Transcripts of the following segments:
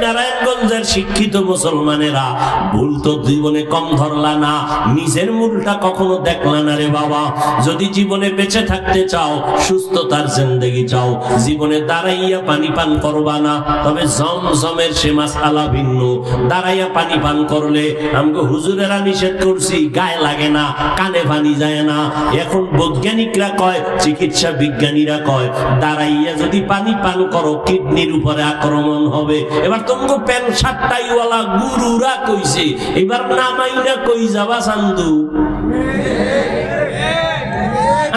নারায়ণগঞ্জের শিক্ষিত মুসলমানেরা, ভুল তো জীবনে কম ধরলা না, নিজের মূলটা কখনো দেখলা না রে বাবা। যদি জীবনে বেঁচে থাকতে চাও, সুস্থতার জিন্দেগি চাও, জীবনে দাঁড়াইয়া পানি পান করবা না। তবে জমজমের সে মাসআলা ভিন্ন। দাঁড়াইয়া পানি পান করলে আমগো হুজুরেরা নিষেধ করছি, গায়ে লাগে না, কানে পানি যায় না। এখন বৈজ্ঞানিকরা কয়, চিকিৎসা বিজ্ঞানীরা কয়, দাঁড়াইয়া যদি পানি পান করো কিডনির উপরে আক্রমণ হবে। এবার তোমাকে প্যান্ট শার্টটাইওয়ালা গুরুরা কইছে, এবার নামাইনা কই যাবা চান্দু?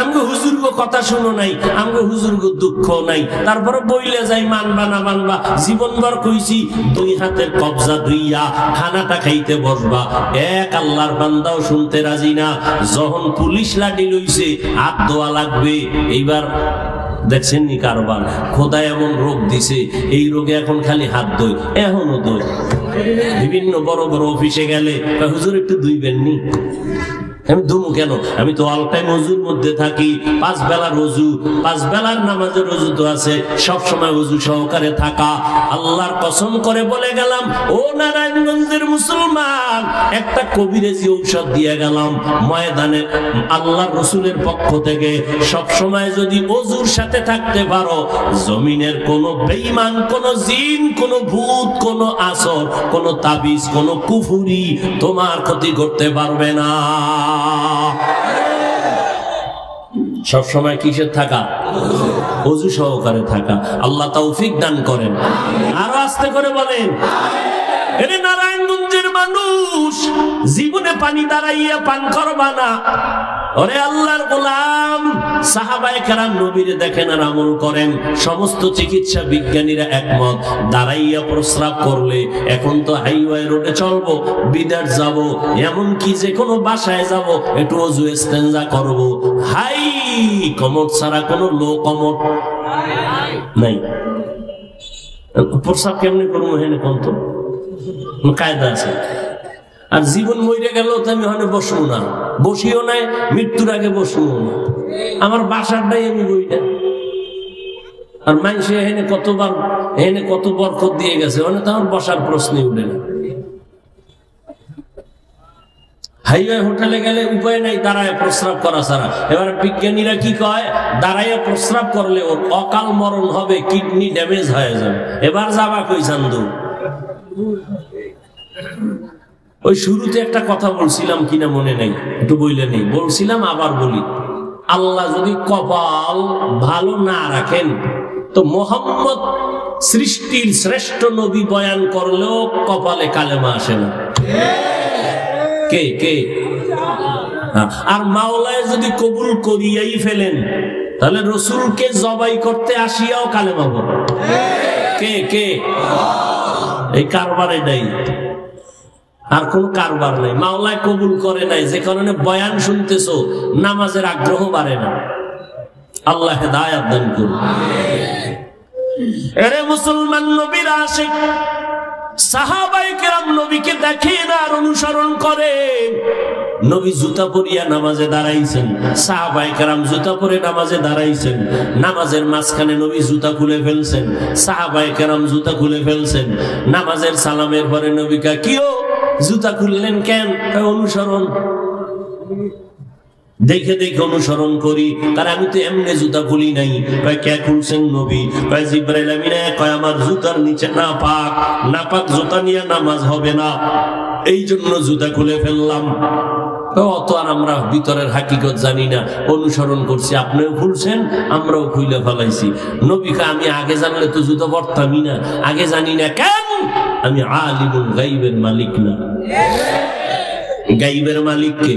আমগো হুজুরগো কথা শুনো নাই, আমগো হুজুরগো দুঃখ নাই, তারপরে বইলে যাই মানবা না মানবা। জীবনভর কইছি দুই হাতের কবজা দুইয়া খানাটা খাইতে বসবা, এক আল্লাহর বান্দাও শুনতে রাজি না। যখন পুলিশ লাঠি লইছে হাত ধোয়া লাগবে। এইবার দেখছেন নি কারবার, খোদা এমন রোগ দিছে, এই রোগে এখন খালি হাত ধোয়, এখনো ধোয়। বিভিন্ন বড় বড় অফিসে গেলে হুজুর একটু ধুইবেন নি। আমি ধুমু কেন? আমি তো অল টাইম ওযুর মধ্যে থাকি, 5 বেলার ওযু, 5 বেলার নামাজের ওযু তো আছে, সব সময় ওযু সহকারে থাকা। আল্লাহর কসম করে বলে গেলাম, ও নারায়ণগঞ্জের মুসলমান, একটা কবিরাজি ঔষধ দিয়ে গেলাম ময়দানে আল্লাহর রাসূলের পক্ষ থেকে। সব সময় যদি ওযুর সাথে থাকতে পারো, জমিনের কোন বেঈমান, কোন জিন, কোন ভূত, কোন আসর, কোন তাবিজ, কোন কুফরি তোমার ক্ষতি করতে পারবে না। সব সময় কিসের থাকা? ওযু সহকারে থাকা। আল্লাহ তৌফিক দান করেন। আরো আস্তে করে বলেন, এরে নারায়ণগঞ্জের মানুষ, জীবনে পানি দাঁড়াইয়া পান করবা না। ওরে আল্লাহর গোলাম, সাহাবায়ে কেরাম নবীরে দেখেন আর আমল করেন। সমস্ত চিকিৎসা বিজ্ঞানীরা একমত, দাঁড়াইয়া প্রস্রাব করলে, এখন তো হাইওয়ে রোডে চলবো, বিদেশ যাব, এমন কি যে কোনো বাসায় যাব, একটু ওযু ইস্তেনজা করব, হাই কমর ছাড়া কোনো লো কমর নাই। প্রস্রাব কেমনে করবো? হেনে কোন তো কায়দা আছে। আর জীবন মরে গেল তো আমি ওখানে বসবো না, বসিও নাই, মৃত্যুর আগে বসবো না। আমার বাসারটাই আমি বই না। আর মানুষে এখানে কতবার, এখানে কত বরকত দিয়ে গেছে, ওখানে তো আমার বসার প্রশ্নই উঠে না। হাইওয়ে হোটেলে গেলে উপায় নাই দাঁড়ায় প্রস্রাব করা ছাড়া। এবার বিজ্ঞানীরা কি কয়, দাঁড়াইয়া প্রস্রাব করলে ওর অকাল মরণ হবে, কিডনি ড্যামেজ হয়ে যাবে। এবার যাবা কই চান্দু? ওই শুরুতে একটা কথা বলছিলাম কিনা মনে নাই, একটু বইলে নেই, বলছিলাম আবার বলি। আল্লাহ যদি কপাল ভালো না রাখেন, তো মোহাম্মদ সৃষ্টির শ্রেষ্ঠ নবী বয়ান করলেও কপালে কালেমা আসে না। কে কে? আর মাওলায় যদি কবুল করিয়াই ফেলেন, তাহলে রসুলকে জবাই করতে আসিয়াও কালেমা পড়ে। কে কে? এই কারবারে নাই, আর কোন কারবার নাই। মাওলায় কবুল করে নাই, যে কারণে বয়ান শুনতেছো, নামাজের আগ্রহ বাড়ে না। আল্লাহ হেদায়েত দান করুন। এরে মুসলমান, নবীর আশিক সাহাবায়ে কেরাম নবীকে দেখেন আর অনুসরণ করেন। নবী জুতা পরিয়া নামাজে দাঁড়াইছেন, সাহাবায়ে কেরাম জুতা পরে নামাজে দাঁড়াইছেন। নামাজের মাঝখানে নবী জুতা খুলে ফেলছেন, সাহাবায়ে কেরাম জুতা খুলে ফেলছেন। নামাজের সালামের পরে নবীকা কিও জুতা খুললেন কেন? অনুসরণ, দেখে দেখে অনুসরণ করি। তার আমি তো এমনি জুতা খুলি নাই। কে খুলছেন? নবী। জিবরাইল আমিন কয় আমার জুতার নিচে নাপাক, নাপাক জুতা নিয়ে নামাজ হবে না, এই জন্য জুতা খুলে ফেললাম। অত আর আমরা ভিতরের হাকিকত জানি না, অনুসরণ করছি। আপনিও খুলছেন, আমরাও খুলে ফেলাইছি। নবীকে আমি আগে জানলে তো জুতা পরতামই না। আগে জানি না কেন? আমি আলিমুল গাইবের মালিক না। গাইবের মালিক কে?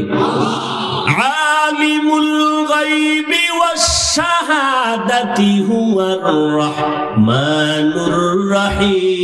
আলিমুল গাইবি ওয়াশ শাহাদাতি হুয়ার রহমানুর রহিম।